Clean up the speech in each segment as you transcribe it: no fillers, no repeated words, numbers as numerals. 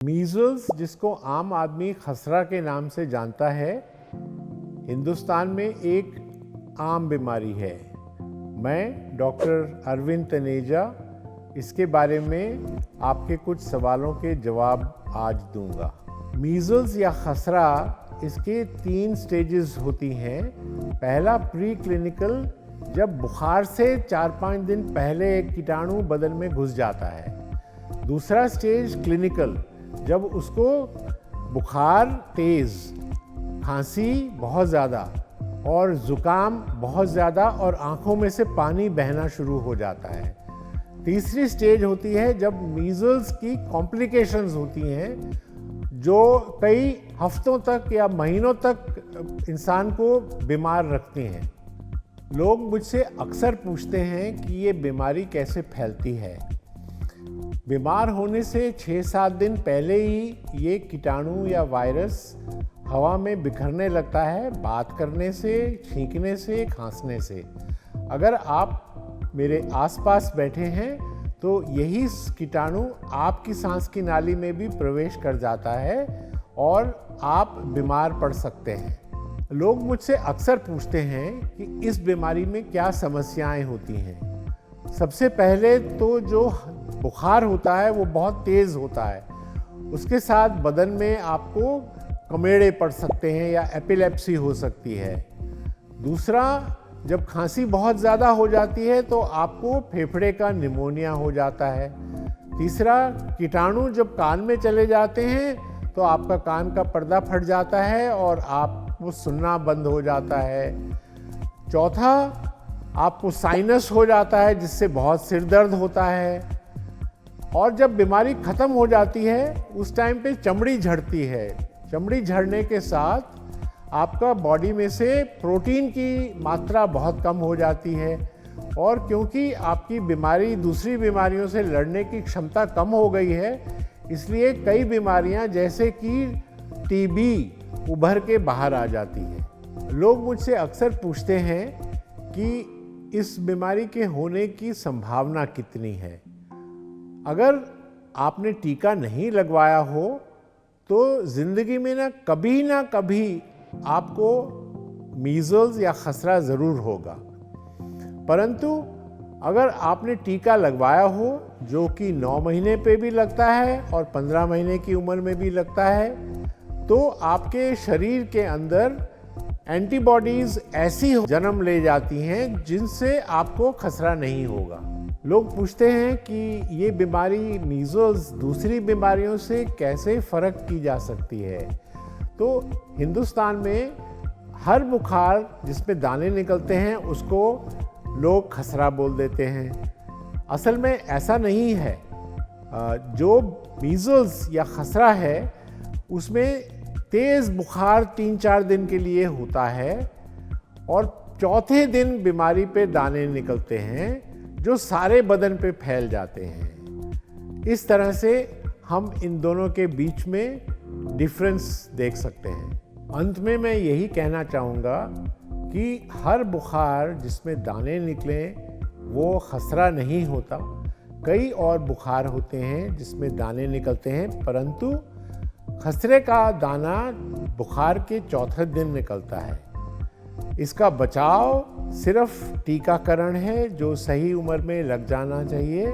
Measles, जिसको आम आदमी खसरा के नाम से जानता है, हिंदुस्तान में एक आम बीमारी है। मैं डॉक्टर अरविंद तनेजा इसके बारे में आपके कुछ सवालों के जवाब आज दूंगा। मीज़ल्स या खसरा, इसके 3 स्टेजेस होती हैं। पहला प्री क्लिनिकल, जब बुखार से 4-5 दिन पहले एक कीटाणु बदन में घुस जाता है। दूसरा स्टेज क्लिनिकल, जब उसको बुखार तेज़, खांसी बहुत ज़्यादा और ज़ुकाम बहुत ज़्यादा और आँखों में से पानी बहना शुरू हो जाता है। तीसरी स्टेज होती है जब मीज़ल्स की कॉम्प्लिकेशंस होती हैं, जो कई हफ्तों तक या महीनों तक इंसान को बीमार रखती हैं। लोग मुझसे अक्सर पूछते हैं कि ये बीमारी कैसे फैलती है। बीमार होने से 6-7 दिन पहले ही ये कीटाणु या वायरस हवा में बिखरने लगता है, बात करने से, छींकने से, खांसने से। अगर आप मेरे आसपास बैठे हैं तो यही कीटाणु आपकी सांस की नाली में भी प्रवेश कर जाता है और आप बीमार पड़ सकते हैं। लोग मुझसे अक्सर पूछते हैं कि इस बीमारी में क्या समस्याएं होती हैं। सबसे पहले तो जो बुखार होता है वो बहुत तेज़ होता है। उसके साथ बदन में आपको कमेड़े पड़ सकते हैं या एपिलेप्सी हो सकती है। दूसरा, जब खांसी बहुत ज़्यादा हो जाती है तो आपको फेफड़े का निमोनिया हो जाता है। तीसरा, कीटाणु जब कान में चले जाते हैं तो आपका कान का पर्दा फट जाता है और आपको सुनना बंद हो जाता है। चौथा, आपको साइनस हो जाता है जिससे बहुत सिर दर्द होता है। और जब बीमारी ख़त्म हो जाती है उस टाइम पे चमड़ी झड़ती है। चमड़ी झड़ने के साथ आपका बॉडी में से प्रोटीन की मात्रा बहुत कम हो जाती है और क्योंकि आपकी बीमारी दूसरी बीमारियों से लड़ने की क्षमता कम हो गई है, इसलिए कई बीमारियां जैसे कि टीबी उभर के बाहर आ जाती है। लोग मुझसे अक्सर पूछते हैं कि इस बीमारी के होने की संभावना कितनी है। अगर आपने टीका नहीं लगवाया हो तो ज़िंदगी में ना कभी आपको मीज़ल्स या खसरा ज़रूर होगा। परंतु अगर आपने टीका लगवाया हो, जो कि 9 महीने पे भी लगता है और 15 महीने की उम्र में भी लगता है, तो आपके शरीर के अंदर एंटीबॉडीज़ ऐसी जन्म ले जाती हैं जिनसे आपको खसरा नहीं होगा। लोग पूछते हैं कि ये बीमारी मीज़ल्स दूसरी बीमारियों से कैसे फ़र्क की जा सकती है। तो हिंदुस्तान में हर बुखार जिसमें दाने निकलते हैं उसको लोग खसरा बोल देते हैं। असल में ऐसा नहीं है। जो मीज़ल्स या खसरा है उसमें तेज़ बुखार 3-4 दिन के लिए होता है और चौथे दिन बीमारी पे दाने निकलते हैं जो सारे बदन पे फैल जाते हैं। इस तरह से हम इन दोनों के बीच में डिफरेंस देख सकते हैं। अंत में मैं यही कहना चाहूँगा कि हर बुखार जिसमें दाने निकलें वो खसरा नहीं होता। कई और बुखार होते हैं जिसमें दाने निकलते हैं, परंतु खसरे का दाना बुखार के चौथे दिन निकलता है। इसका बचाव सिर्फ टीकाकरण है जो सही उम्र में लग जाना चाहिए।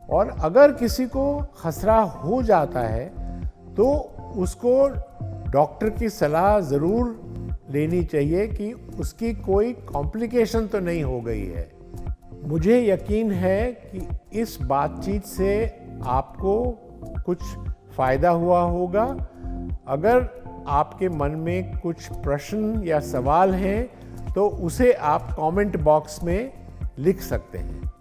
और अगर किसी को खसरा हो जाता है तो उसको डॉक्टर की सलाह ज़रूर लेनी चाहिए कि उसकी कोई कॉम्प्लिकेशन तो नहीं हो गई है। मुझे यकीन है कि इस बातचीत से आपको कुछ फ़ायदा हुआ होगा। अगर आपके मन में कुछ प्रश्न या सवाल हैं तो उसे आप कमेंट बॉक्स में लिख सकते हैं।